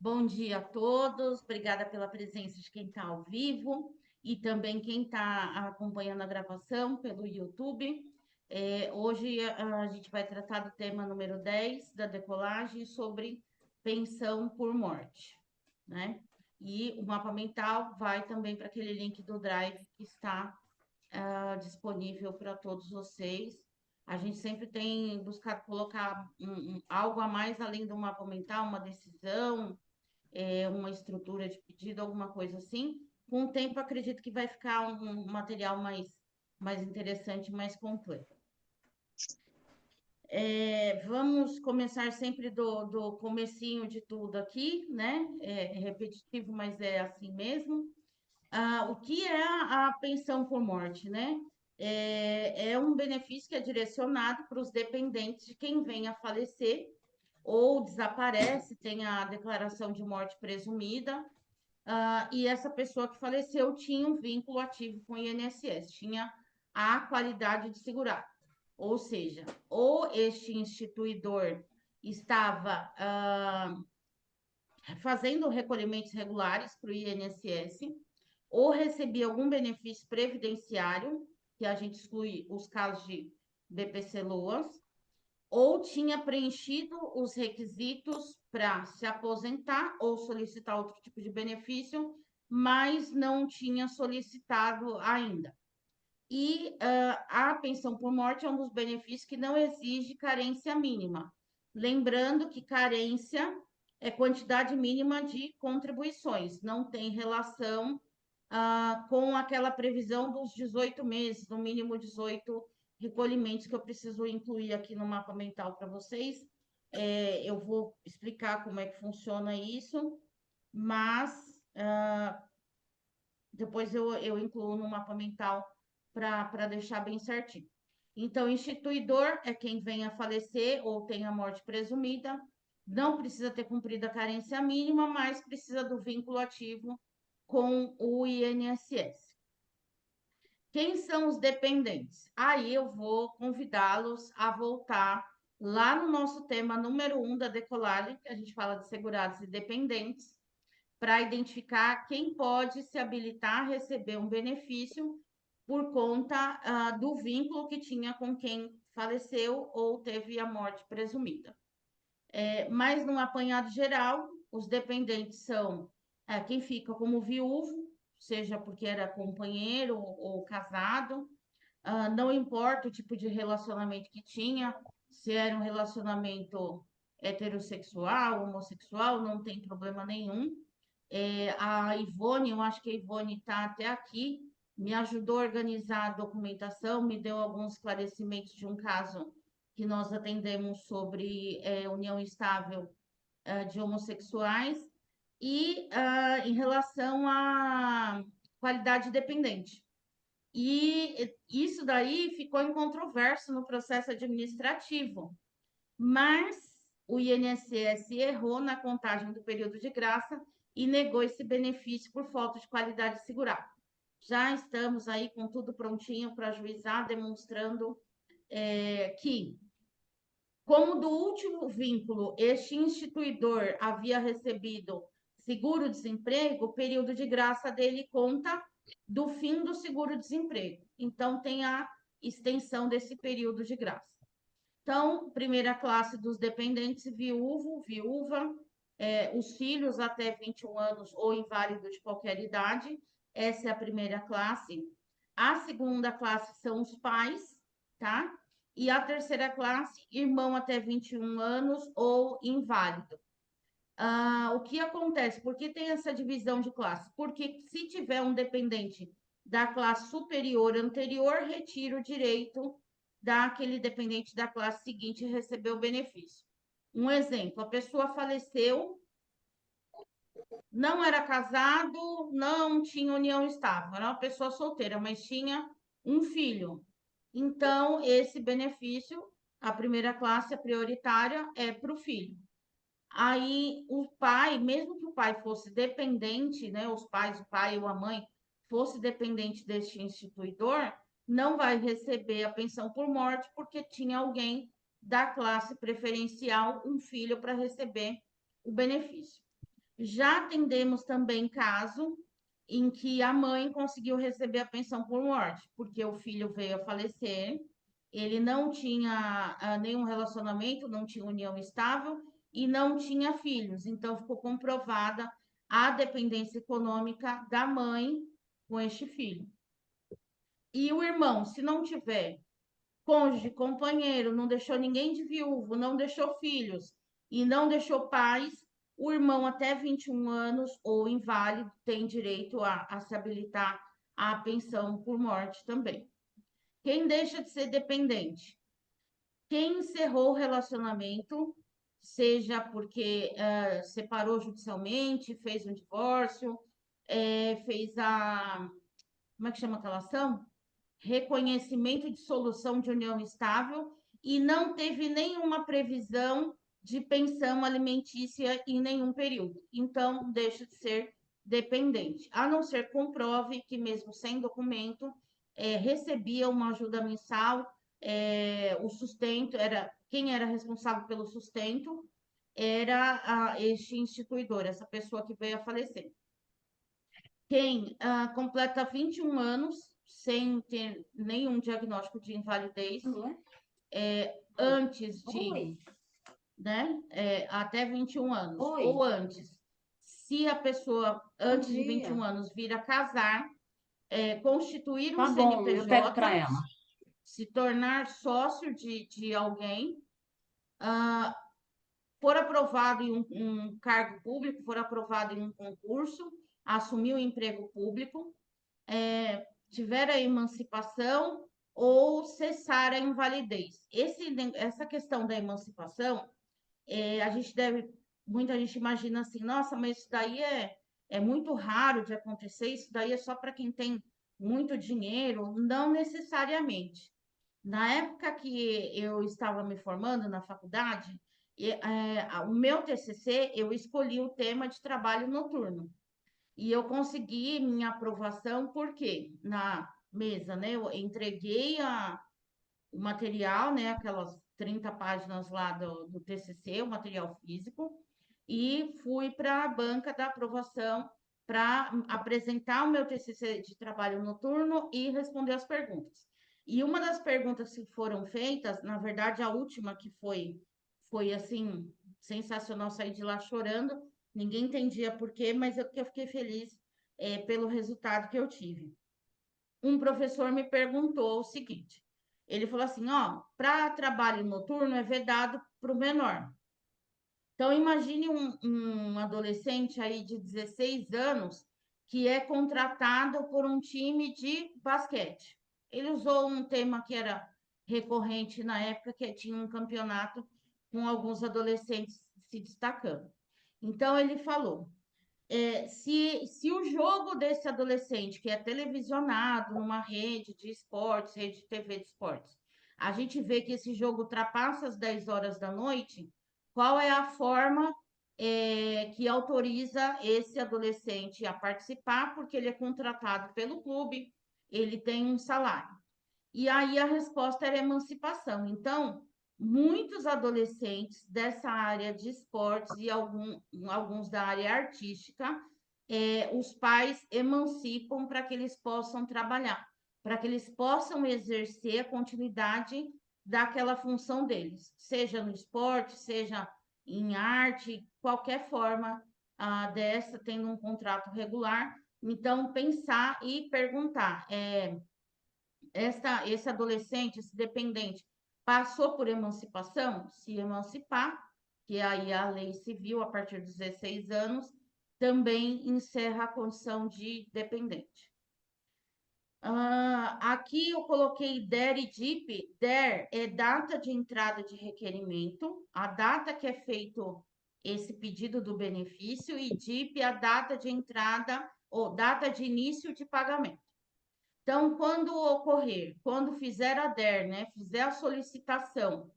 Bom dia a todos, obrigada pela presença de quem está ao vivo e também quem está acompanhando a gravação pelo YouTube. Hoje a gente vai tratar do tema número 10 da decolagem sobre pensão por morte, né? E o mapa mental vai também para aquele link do Drive que está disponível para todos vocês. A gente sempre tem buscado colocar algo a mais além do mapa mental, uma decisão, uma estrutura de pedido, alguma coisa assim. Com o tempo, acredito que vai ficar um material mais interessante, mais completo. Vamos começar sempre do comecinho de tudo aqui, né? É repetitivo, mas é assim mesmo. O que é a pensão por morte, né? É um benefício que é direcionado para os dependentes de quem venha a falecer ou desaparece, tem a declaração de morte presumida, e essa pessoa que faleceu tinha um vínculo ativo com o INSS, tinha a qualidade de segurado. Ou seja, ou este instituidor estava fazendo recolhimentos regulares para o INSS, ou recebia algum benefício previdenciário, que a gente exclui os casos de BPC-LOAS, ou tinha preenchido os requisitos para se aposentar ou solicitar outro tipo de benefício, mas não tinha solicitado ainda. E a pensão por morte é um dos benefícios que não exige carência mínima. Lembrando que carência é quantidade mínima de contribuições, não tem relação com aquela previsão dos 18 meses, no mínimo 18 recolhimentos que eu preciso incluir aqui no mapa mental para vocês. Eu vou explicar como é que funciona isso, mas depois eu incluo no mapa mental para deixar bem certinho. Então, instituidor é quem vem a falecer ou tem a morte presumida, não precisa ter cumprido a carência mínima, mas precisa do vínculo ativo com o INSS. Quem são os dependentes? Aí eu vou convidá-los a voltar lá no nosso tema número 1 da decolagem, que a gente fala de segurados e dependentes, para identificar quem pode se habilitar a receber um benefício por conta do vínculo que tinha com quem faleceu ou teve a morte presumida. Mas, num apanhado geral, os dependentes são quem fica como viúvo, seja porque era companheiro ou casado, não importa o tipo de relacionamento que tinha, se era um relacionamento heterossexual, homossexual, não tem problema nenhum. A Ivone, eu acho que a Ivone está até aqui, me ajudou a organizar a documentação, me deu alguns esclarecimentos de um caso que nós atendemos sobre união estável de homossexuais e em relação à qualidade dependente. E isso daí ficou incontroverso no processo administrativo, mas o INSS errou na contagem do período de graça e negou esse benefício por falta de qualidade segurada. Já estamos aí com tudo prontinho para ajuizar, demonstrando que, como do último vínculo, este instituidor havia recebido seguro-desemprego, o período de graça dele conta do fim do seguro-desemprego. Então, tem a extensão desse período de graça. Então, primeira classe dos dependentes, viúvo, viúva, os filhos até 21 anos ou inválido de qualquer idade, essa é a primeira classe. A segunda classe são os pais, tá? E a terceira classe, irmão até 21 anos ou inválido. O que acontece? Por que tem essa divisão de classe? Porque se tiver um dependente da classe superior anterior, retira o direito daquele dependente da classe seguinte receber o benefício. Um exemplo, a pessoa faleceu, não era casado, não tinha união estável, era uma pessoa solteira, mas tinha um filho. Então, esse benefício, a primeira classe, a prioritária, é para o filho. Aí, o pai, mesmo que o pai fosse dependente, né, os pais, o pai ou a mãe, fosse dependente deste instituidor, não vai receber a pensão por morte porque tinha alguém da classe preferencial, um filho, para receber o benefício. Já atendemos também caso em que a mãe conseguiu receber a pensão por morte, porque o filho veio a falecer, ele não tinha nenhum relacionamento, não tinha união estável e não tinha filhos. Então, ficou comprovada a dependência econômica da mãe com este filho. E o irmão, se não tiver cônjuge, companheiro, não deixou ninguém de viúvo, não deixou filhos e não deixou pais, o irmão até 21 anos ou inválido tem direito a se habilitar à pensão por morte também. Quem deixa de ser dependente? Quem encerrou o relacionamento, seja porque separou judicialmente, fez um divórcio, fez a. Como é que chama aquela ação? Reconhecimento de solução de união estável e não teve nenhuma previsão de pensão alimentícia em nenhum período. Então, deixa de ser dependente, a não ser comprove que, mesmo sem documento, recebia uma ajuda mensal, o sustento, quem era responsável pelo sustento era este instituidor, essa pessoa que veio a falecer. Quem completa 21 anos sem ter nenhum diagnóstico de invalidez, antes de, né, até 21 anos, ou antes. Se a pessoa, antes de 21 anos, vir a casar, constituir um eu pego para CNPJ, ela. se tornar sócio de alguém, for aprovado em um cargo público, for aprovado em um concurso, assumir o emprego público, tiver a emancipação ou cessar a invalidez. Essa questão da emancipação, muita gente imagina assim, nossa, mas isso daí é muito raro de acontecer, isso daí é só para quem tem muito dinheiro. Não necessariamente. Na época que eu estava me formando na faculdade, o meu TCC, eu escolhi o tema de trabalho noturno. E eu consegui minha aprovação porque na mesa, né, eu entreguei o material, né, aquelas 30 páginas lá do TCC, o material físico, e fui para a banca da aprovação para apresentar o meu TCC de trabalho noturno e responder as perguntas. E uma das perguntas que foram feitas, na verdade, a última que foi assim, sensacional, sair de lá chorando, ninguém entendia por quê, mas eu fiquei feliz pelo resultado que eu tive. Um professor me perguntou o seguinte: ele falou assim, ó, para trabalho noturno é vedado para o menor. Então, imagine um adolescente aí de 16 anos que é contratado por um time de basquete. Ele usou um tema que era recorrente na época, que tinha um campeonato com alguns adolescentes se destacando. Então, ele falou: se o jogo desse adolescente, que é televisionado numa rede de esportes, rede de TV de esportes, a gente vê que esse jogo ultrapassa as 10 horas da noite, qual é a forma que autoriza esse adolescente a participar? Porque ele é contratado pelo clube, ele tem um salário. E aí a resposta era emancipação. Então, muitos adolescentes dessa área de esportes e alguns da área artística, os pais emancipam para que eles possam trabalhar, para que eles possam exercer a continuidade daquela função deles, seja no esporte, seja em arte, qualquer forma dessa, tendo um contrato regular. Então, pensar e perguntar, esse adolescente, esse dependente, passou por emancipação? Se emancipar, que aí a lei civil, a partir dos 16 anos, também encerra a condição de dependente. Aqui eu coloquei DER e DIP. DER é data de entrada de requerimento, a data que é feito esse pedido do benefício, e DIP a data de entrada ou data de início de pagamento. Então, quando fizer a DER, né, fizer a solicitação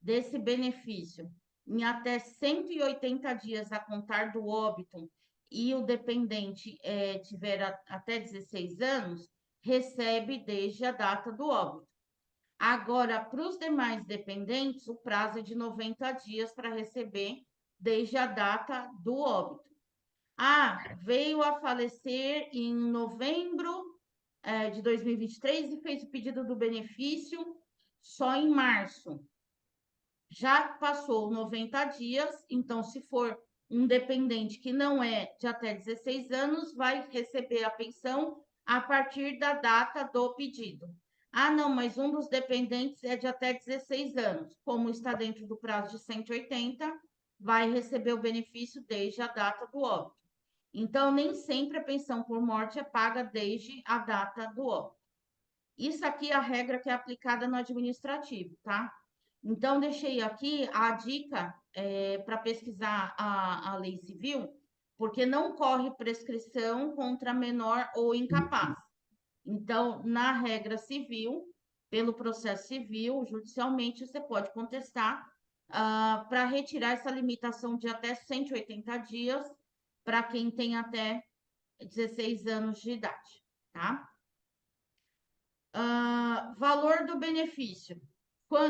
desse benefício em até 180 dias a contar do óbito e o dependente tiver até 16 anos, recebe desde a data do óbito. Agora, para os demais dependentes, o prazo é de 90 dias para receber desde a data do óbito. Veio a falecer em novembro, de 2023 e fez o pedido do benefício só em março. Já passou 90 dias, então, se for um dependente que não é de até 16 anos, vai receber a pensão a partir da data do pedido. Não, mas um dos dependentes é de até 16 anos. Como está dentro do prazo de 180, vai receber o benefício desde a data do óbito. Então, nem sempre a pensão por morte é paga desde a data do óbito. Isso aqui é a regra que é aplicada no administrativo, tá? Então, deixei aqui a dica para pesquisar a lei civil, porque não corre prescrição contra menor ou incapaz. Então, na regra civil, pelo processo civil, judicialmente, você pode contestar para retirar essa limitação de até 180 dias para quem tem até 16 anos de idade, tá? Valor do benefício.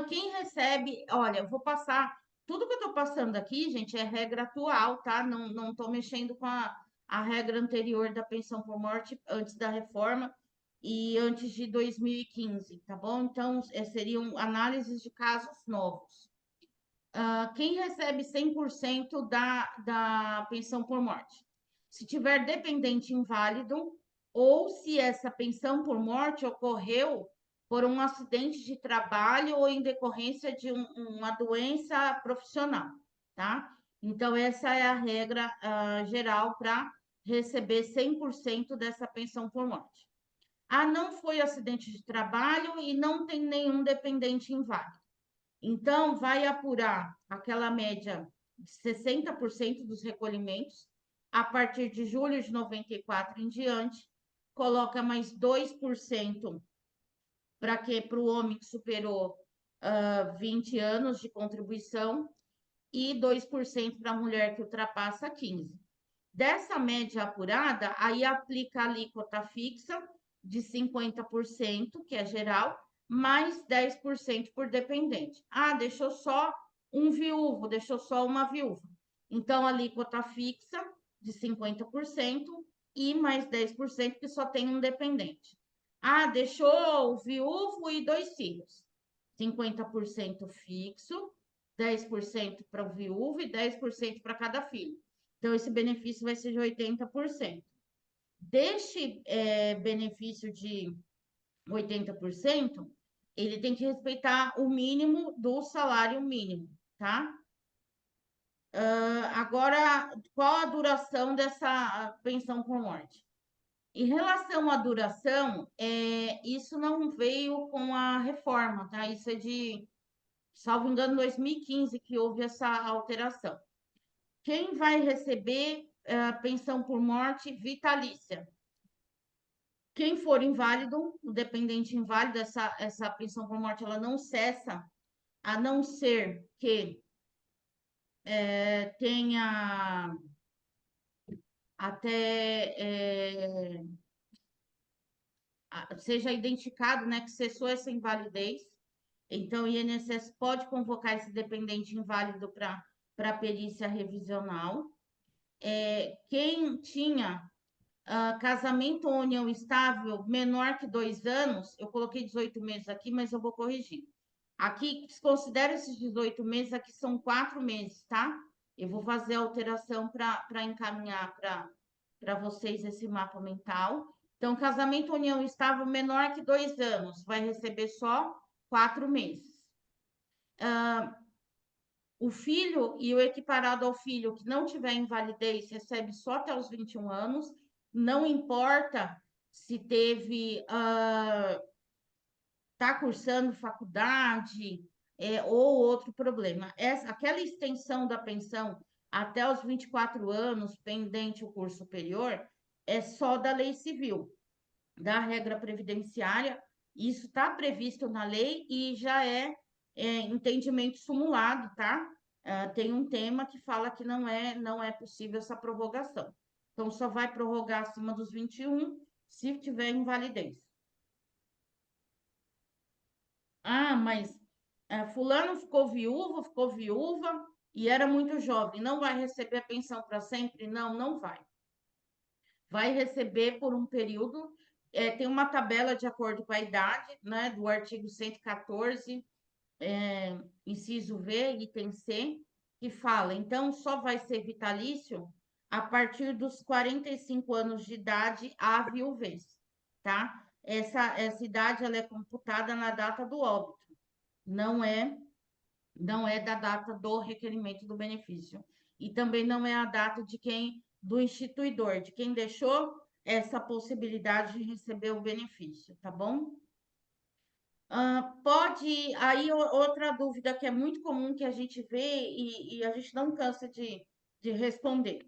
Quem recebe, olha, eu vou passar, tudo que eu estou passando aqui, gente, é regra atual, tá? Não estou mexendo com a regra anterior da pensão por morte antes da reforma e antes de 2015, tá bom? Então, seriam análises de casos novos. Quem recebe 100% da pensão por morte? Se tiver dependente inválido ou se essa pensão por morte ocorreu por um acidente de trabalho ou em decorrência de uma doença profissional, tá? Então, essa é a regra geral para receber 100% dessa pensão por morte. Não foi acidente de trabalho e não tem nenhum dependente inválido. Então, vai apurar aquela média de 60% dos recolhimentos a partir de julho de 94 em diante, coloca mais 2% para que para o homem que superou 20 anos de contribuição e 2% para a mulher que ultrapassa 15. Dessa média apurada, aí aplica a alíquota fixa de 50%, que é geral, mais 10% por dependente. Deixou só um viúvo, deixou só uma viúva. Então, alíquota fixa de 50% e mais 10% que só tem um dependente. Deixou o viúvo e 2 filhos. 50% fixo, 10% para o viúvo e 10% para cada filho. Então, esse benefício vai ser de 80%. Deste benefício de 80%, ele tem que respeitar o mínimo do salário mínimo, tá? Agora, qual a duração dessa pensão por morte? Em relação à duração, isso não veio com a reforma, tá? Isso é de, salvo engano, 2015 que houve essa alteração. Quem vai receber a pensão por morte vitalícia? Quem for inválido, o dependente inválido, essa pensão por morte ela não cessa, a não ser que tenha até seja identificado, né, que cessou essa invalidez. Então, o INSS pode convocar esse dependente inválido para perícia revisional. Quem tinha casamento ou união estável menor que 2 anos, eu coloquei 18 meses aqui, mas eu vou corrigir. Aqui, considera esses 18 meses, aqui são 4 meses, tá? Eu vou fazer a alteração para encaminhar para vocês esse mapa mental. Então, casamento ou união estável menor que 2 anos, vai receber só 4 meses. O filho e o equiparado ao filho que não tiver invalidez recebe só até os 21 anos, não importa se teve está cursando faculdade ou outro problema. Aquela extensão da pensão até os 24 anos, pendente o curso superior, é só da lei civil, da regra previdenciária. Isso está previsto na lei e já é entendimento simulado, tá? Tem um tema que fala que não é possível essa prorrogação. Então, só vai prorrogar acima dos 21 se tiver invalidez. Mas fulano ficou viúva e era muito jovem, não vai receber a pensão para sempre? Não, não vai. vai receber por um período, tem uma tabela de acordo com a idade, né, do artigo 114, inciso V, item C, que fala, então, só vai ser vitalício a partir dos 45 anos de idade à viuvez, tá? Essa idade, ela é computada na data do óbito, não é da data do requerimento do benefício. E também não é a data do instituidor, de quem deixou essa possibilidade de receber o benefício, tá bom? Aí outra dúvida que é muito comum que a gente vê e a gente não cansa de responder.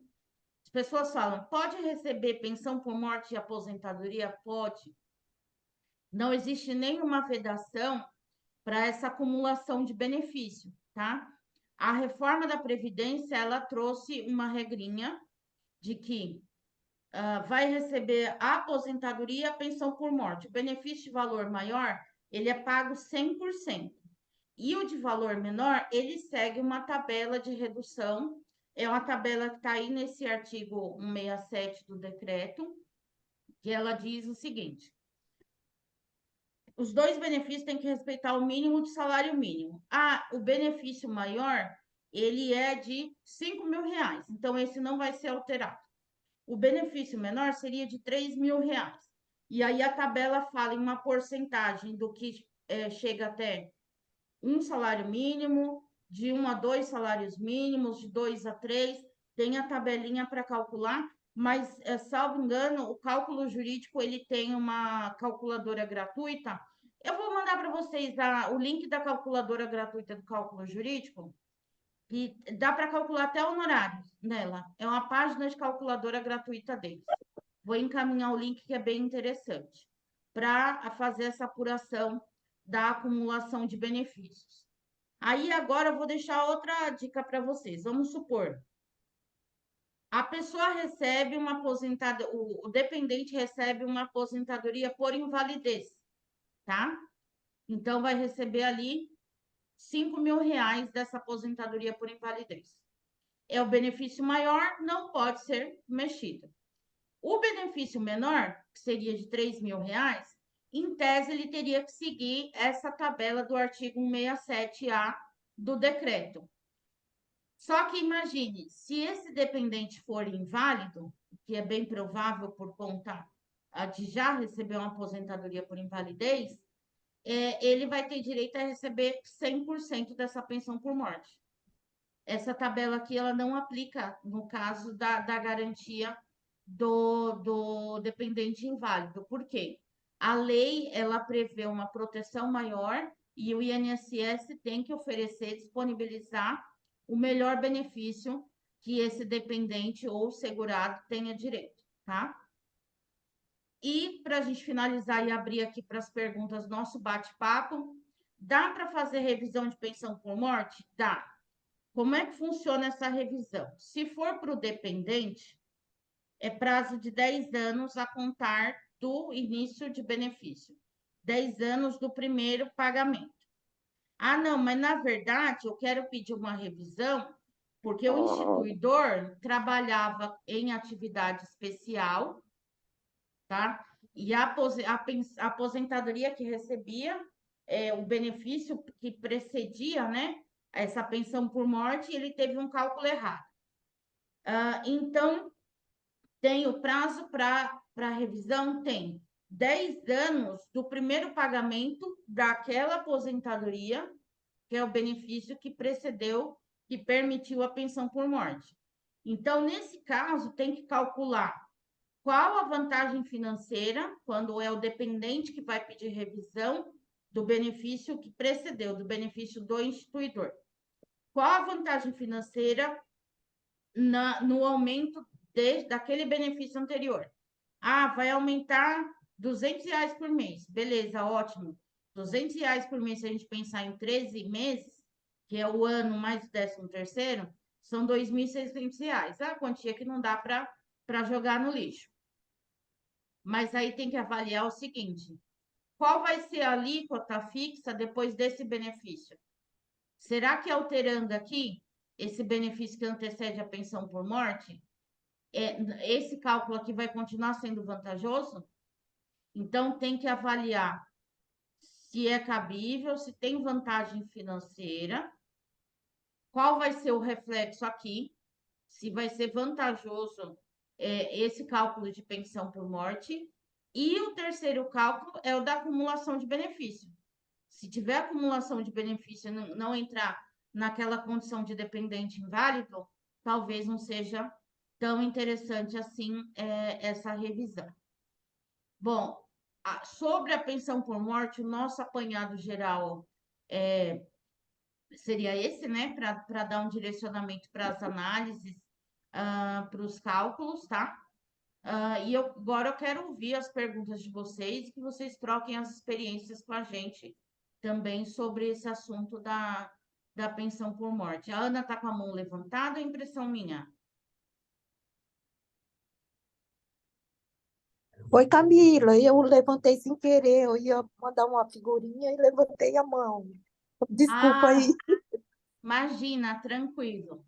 As pessoas falam, pode receber pensão por morte e aposentadoria? Pode. Não existe nenhuma vedação para essa acumulação de benefício, tá? A reforma da Previdência, ela trouxe uma regrinha de que vai receber a aposentadoria e a pensão por morte. O benefício de valor maior, ele é pago 100%. E o de valor menor, ele segue uma tabela de redução. É uma tabela que está aí nesse artigo 167 do decreto, que ela diz o seguinte: os dois benefícios têm que respeitar o mínimo de salário mínimo. O benefício maior, ele é de R$ 5.000, então esse não vai ser alterado. O benefício menor seria de R$ 3.000. E aí a tabela fala em uma porcentagem do que chega até um salário mínimo, de 1 a 2 salários mínimos, de 2 a 3, tem a tabelinha para calcular, mas, salvo engano, o cálculo jurídico, ele tem uma calculadora gratuita. Eu vou mandar para vocês o link da calculadora gratuita do cálculo jurídico, e dá para calcular até honorários nela. É uma página de calculadora gratuita deles. Vou encaminhar o link, que é bem interessante, para fazer essa apuração da acumulação de benefícios. Aí agora eu vou deixar outra dica para vocês. Vamos supor, a pessoa recebe uma aposentadoria, o dependente recebe uma aposentadoria por invalidez, tá? Então vai receber ali R$ 5.000 dessa aposentadoria por invalidez. É o benefício maior, não pode ser mexido. O benefício menor, que seria de R$ 3.000, em tese ele teria que seguir essa tabela do artigo 167A do decreto. Só que imagine, se esse dependente for inválido, que é bem provável por conta de já receber uma aposentadoria por invalidez, ele vai ter direito a receber 100% dessa pensão por morte. Essa tabela aqui, ela não aplica no caso da garantia do dependente inválido. Por quê? A lei, ela prevê uma proteção maior e o INSS tem que oferecer, disponibilizar o melhor benefício que esse dependente ou segurado tenha direito, tá? E para a gente finalizar e abrir aqui para as perguntas, nosso bate-papo, dá para fazer revisão de pensão por morte? Dá. Como é que funciona essa revisão? Se for para o dependente, é prazo de 10 anos a contar do início de benefício. 10 anos do primeiro pagamento. Não, mas na verdade eu quero pedir uma revisão porque o instituidor trabalhava em atividade especial, tá? E a aposentadoria que recebia, o benefício que precedia, né, essa pensão por morte, ele teve um cálculo errado. Então, tem o prazo para revisão? Tem 10 anos do primeiro pagamento daquela aposentadoria, que é o benefício que precedeu, que permitiu a pensão por morte. Então, nesse caso, tem que calcular qual a vantagem financeira, quando é o dependente que vai pedir revisão do benefício que precedeu, do benefício do instituidor. Qual a vantagem financeira no aumento daquele benefício anterior? Vai aumentar R$ 200 por mês. Beleza, ótimo. R$ 200 por mês, se a gente pensar em 13 meses, que é o ano mais o 13º, são R$ 2.600. A quantia que não dá para jogar no lixo. Mas aí tem que avaliar o seguinte: qual vai ser a alíquota fixa depois desse benefício? Será que alterando aqui esse benefício que antecede a pensão por morte, esse cálculo aqui vai continuar sendo vantajoso? Então, tem que avaliar se é cabível, se tem vantagem financeira, qual vai ser o reflexo aqui, se vai ser vantajoso esse cálculo de pensão por morte. E o terceiro cálculo é o da acumulação de benefício. Se tiver acumulação de benefício e não entrar naquela condição de dependente inválido, talvez não seja tão interessante assim essa revisão. Bom, sobre a pensão por morte, o nosso apanhado geral seria esse, né? Para dar um direcionamento para as análises, para os cálculos, tá? E agora eu quero ouvir as perguntas de vocês e que vocês troquem as experiências com a gente também sobre esse assunto da pensão por morte. A Ana está com a mão levantada, é impressão minha? Oi, Camila, eu levantei sem querer, eu ia mandar uma figurinha e levantei a mão. Desculpa Ah, aí. imagina, tranquilo.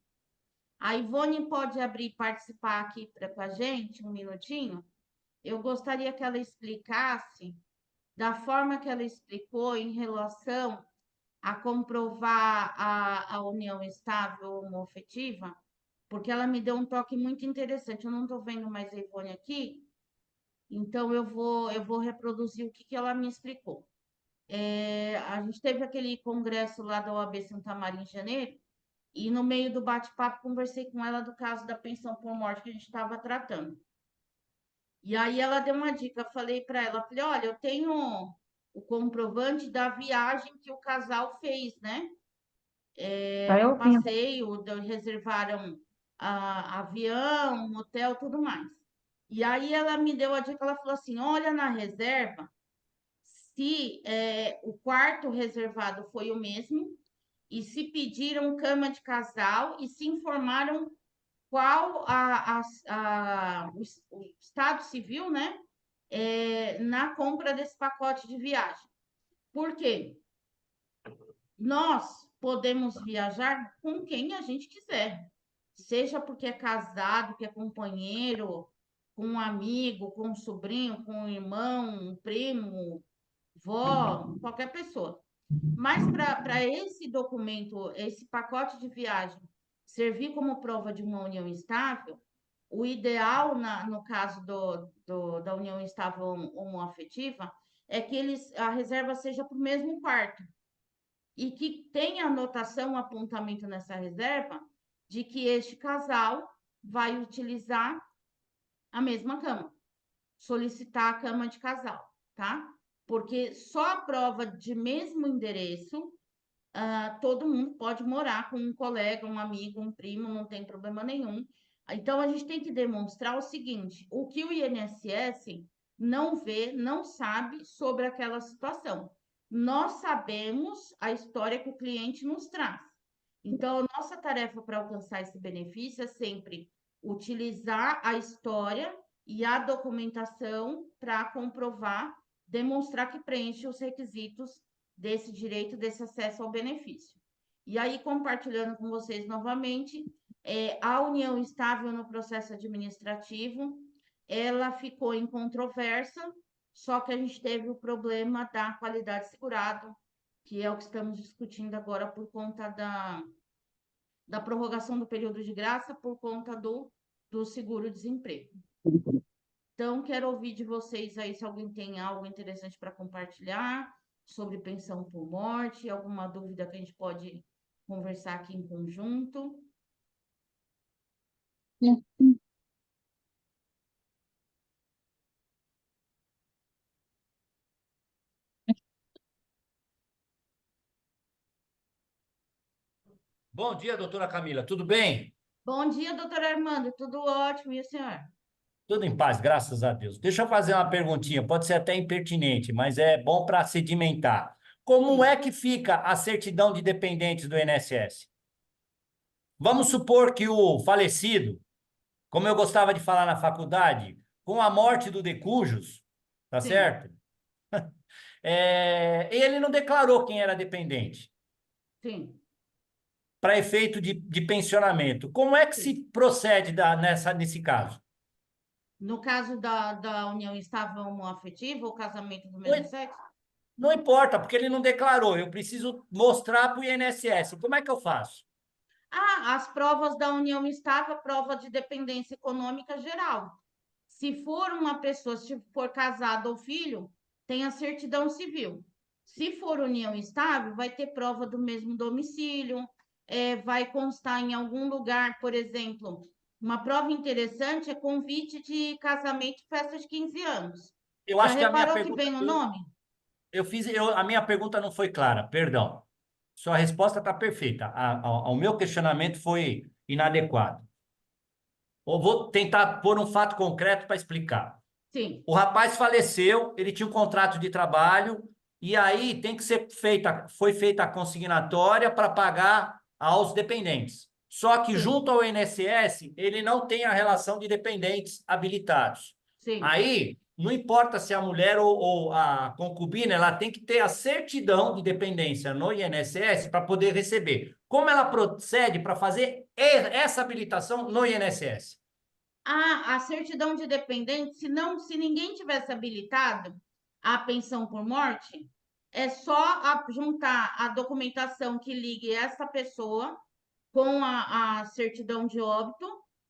A Ivone pode abrir e participar aqui com a gente, um minutinho? Eu gostaria que ela explicasse, da forma que ela explicou, em relação a comprovar a união estável ou homoafetiva, porque ela me deu um toque muito interessante. Eu não estou vendo mais a Ivone aqui, então eu vou reproduzir o que ela me explicou. A gente teve aquele congresso lá da OAB Santa Maria em janeiro, e no meio do bate-papo conversei com ela do caso da pensão por morte que a gente estava tratando. E aí ela deu uma dica, eu falei para ela, falei, olha, eu tenho o comprovante da viagem que o casal fez, né? Tá Do ouvindo? passeio, reservaram avião, hotel, tudo mais. E aí ela me deu a dica, ela falou assim, olha na reserva se o quarto reservado foi o mesmo e se pediram cama de casal e se informaram qual o estado civil, né, na compra desse pacote de viagem. Por quê? Nós podemos viajar com quem a gente quiser, seja porque é casado, que é companheiro, com um amigo, com um sobrinho, com um irmão, um primo, vó, qualquer pessoa. Mas para esse documento, esse pacote de viagem, servir como prova de uma união estável, o ideal, no caso da união estável homoafetiva, é que a reserva seja para o mesmo quarto e que tenha anotação, um apontamento nessa reserva de que este casal vai utilizar a mesma cama, solicitar a cama de casal, tá? Porque só a prova de mesmo endereço, todo mundo pode morar com um colega, um amigo, um primo, não tem problema nenhum. Então, a gente tem que demonstrar o seguinte: o que o INSS não vê, não sabe sobre aquela situação. Nós sabemos a história que o cliente nos traz. Então, a nossa tarefa para alcançar esse benefício é sempre utilizar a história e a documentação para comprovar, demonstrar que preenche os requisitos desse direito, desse acesso ao benefício. E aí, compartilhando com vocês novamente, a união estável no processo administrativo, ela ficou em controvérsia, só que a gente teve o problema da qualidade segurado, que é o que estamos discutindo agora por conta da prorrogação do período de graça, por conta do seguro-desemprego. Então, quero ouvir de vocês aí se alguém tem algo interessante para compartilhar sobre pensão por morte, alguma dúvida que a gente pode conversar aqui em conjunto. Bom dia, doutora Camila. Tudo bem? Bom dia, doutora Armando. Tudo ótimo, e o senhor? Tudo em paz, graças a Deus. Deixa eu fazer uma perguntinha, pode ser até impertinente, mas é bom para sedimentar. Como Sim, é que fica a certidão de dependentes do INSS? Vamos supor que o falecido, como eu gostava de falar na faculdade, com a morte do decujus, tá sim, certo? Ele não declarou quem era dependente. sim. para efeito de pensionamento. Como é que se procede nesse caso? No caso da união estável homoafetiva ou casamento do Não, mesmo sexo? não importa, porque ele não declarou. Eu preciso mostrar para o INSS. Como é que eu faço? Ah, as provas da união estável, prova de dependência econômica geral. Se for uma pessoa, se for casado ou filho, tem a certidão civil. Se for união estável, vai ter prova do mesmo domicílio, vai constar em algum lugar, por exemplo, uma prova interessante é convite de casamento e festa de 15 anos. Eu Já acho que a minha reparou que pergunta. vem o nome? A minha pergunta não foi clara, perdão. Sua resposta está perfeita. Ao meu questionamento foi inadequado. Eu vou tentar pôr um fato concreto para explicar. Sim, O rapaz faleceu, ele tinha um contrato de trabalho, e aí tem que ser foi feita a consignatória para pagar aos dependentes. Só que sim, junto ao INSS, ele não tem a relação de dependentes habilitados. sim. Aí, não importa se a mulher ou a concubina, ela tem que ter a certidão de dependência no INSS para poder receber. Como ela procede para fazer essa habilitação no INSS? A certidão de dependente, se ninguém tivesse habilitado a pensão por morte, é só juntar a documentação que ligue essa pessoa com a certidão de óbito,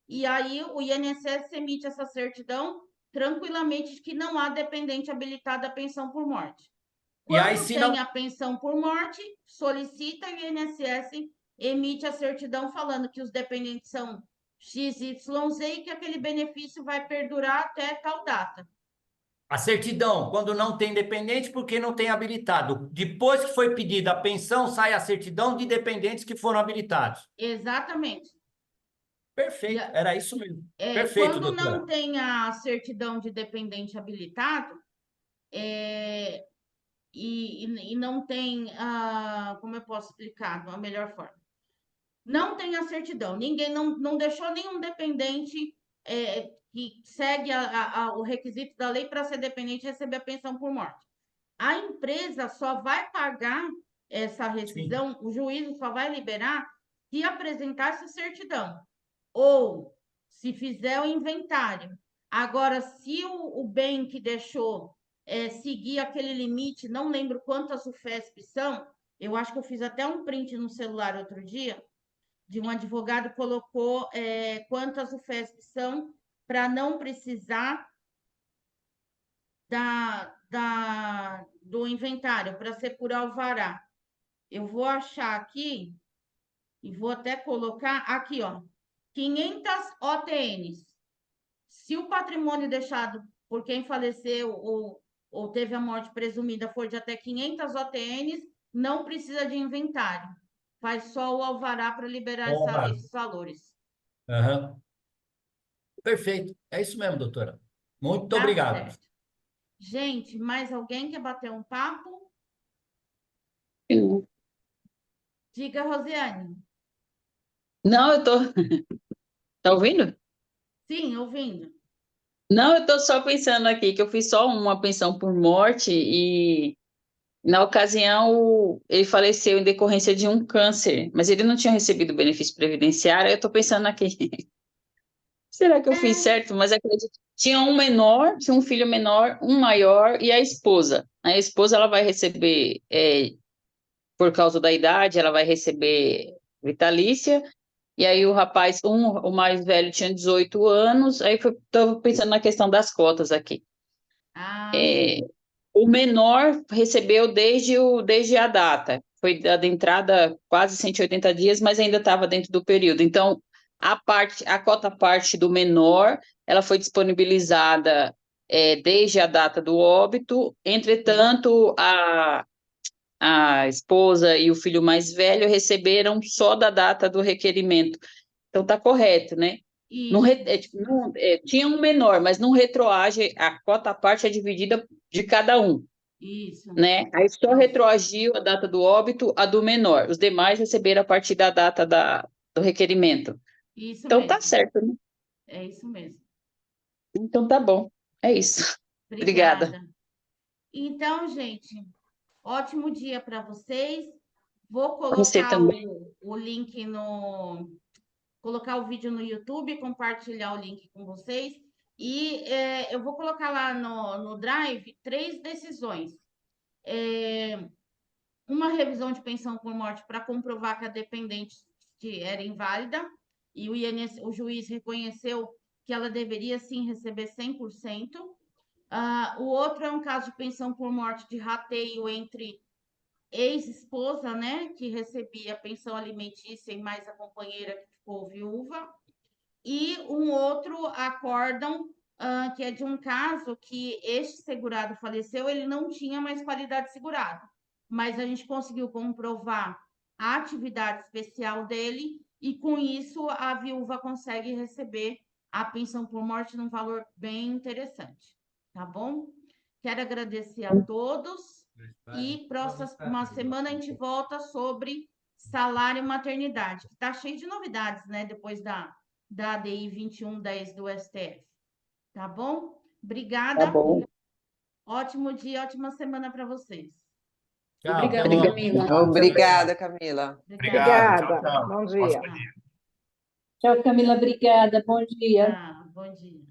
e aí o INSS emite essa certidão tranquilamente de que não há dependente habilitado à pensão por morte. E aí, Quando se não. tem a pensão por morte, solicita e o INSS emite a certidão falando que os dependentes são XYZ e que aquele benefício vai perdurar até tal data. A certidão, quando não tem dependente, porque não tem habilitado. Depois que foi pedida a pensão, sai a certidão de dependentes que foram habilitados. Exatamente. E, Perfeito, era isso mesmo. Perfeito, quando não doutora. tem a certidão de dependente habilitado, é, e não tem, como eu posso explicar de uma melhor forma? Não tem a certidão, ninguém não deixou nenhum dependente que segue o requisito da lei para ser dependente receber a pensão por morte. A empresa só vai pagar essa Sim. rescisão, o juízo só vai liberar se apresentar essa certidão ou se fizer o inventário. Agora, se o bem que deixou seguir aquele limite, não lembro quantas UFESP são, eu acho que eu fiz até um print no celular outro dia, de um advogado colocou quantas UFESP são para não precisar do inventário, para ser por alvará. Eu vou achar aqui e vou até colocar aqui, ó, 500 OTNs. Se o patrimônio deixado por quem faleceu ou teve a morte presumida for de até 500 OTNs, não precisa de inventário. Faz só o alvará para liberar Honra. esses valores. Aham. Perfeito. É isso mesmo, doutora. Muito Tá obrigado. certo. Gente, mais alguém quer bater um papo? Diga, Rosiane. Não, eu tô. Tá ouvindo? Sim, ouvindo. Não, eu tô só pensando aqui que eu fiz só uma pensão por morte e na ocasião ele faleceu em decorrência de um câncer, mas ele não tinha recebido benefício previdenciário. Eu tô pensando aqui, será que eu fiz É, certo? Mas acredito. Tinha um menor, tinha um filho menor, um maior e a esposa. A esposa ela vai receber, por causa da idade, ela vai receber vitalícia. E aí o rapaz, o mais velho tinha 18 anos, aí estou pensando na questão das cotas aqui. sim. O menor recebeu desde a data, foi dada entrada quase 180 dias, mas ainda estava dentro do período. Então, a cota parte do menor, ela foi disponibilizada desde a data do óbito, entretanto, a esposa e o filho mais velho receberam só da data do requerimento. Então está correto, né? Isso, Tipo, tinha um menor, mas não retroage, a cota à parte é dividida de cada um, isso, né? Aí só isso. retroagiu a data do óbito, a do menor. Os demais receberam a partir da data do requerimento. Isso Então tá mesmo. certo, né? É isso mesmo. Então tá bom. É isso. Obrigada. Obrigada. Então, gente, ótimo dia para vocês. Vou Você colocar também. o link colocar o vídeo no YouTube, compartilhar o link com vocês. E eu vou colocar lá no Drive 3 decisões. Uma revisão de pensão por morte para comprovar que a dependente era inválida e o juiz reconheceu que ela deveria sim receber 100%. O outro é um caso de pensão por morte de rateio entre ex-esposa, né, que recebia pensão alimentícia e mais a companheira que ficou viúva. E um outro acórdão, que é de um caso que este segurado faleceu, ele não tinha mais qualidade de segurado, mas a gente conseguiu comprovar a atividade especial dele e, com isso, a viúva consegue receber a pensão por morte num valor bem interessante, tá bom? Quero agradecer a todos e próxima semana a gente volta sobre salário e maternidade, que está cheio de novidades, né? Depois da ADI 2110 do STF. Tá bom? Tá Obrigada. bom. Ótimo dia, ótima semana para vocês. Tchau, até Obrigada, logo. Camila. Obrigada, Camila. Obrigada. Obrigado. Tchau, Obrigada. tchau. Bom dia. Tchau. Tchau, Camila, obrigada. Bom dia. Bom dia.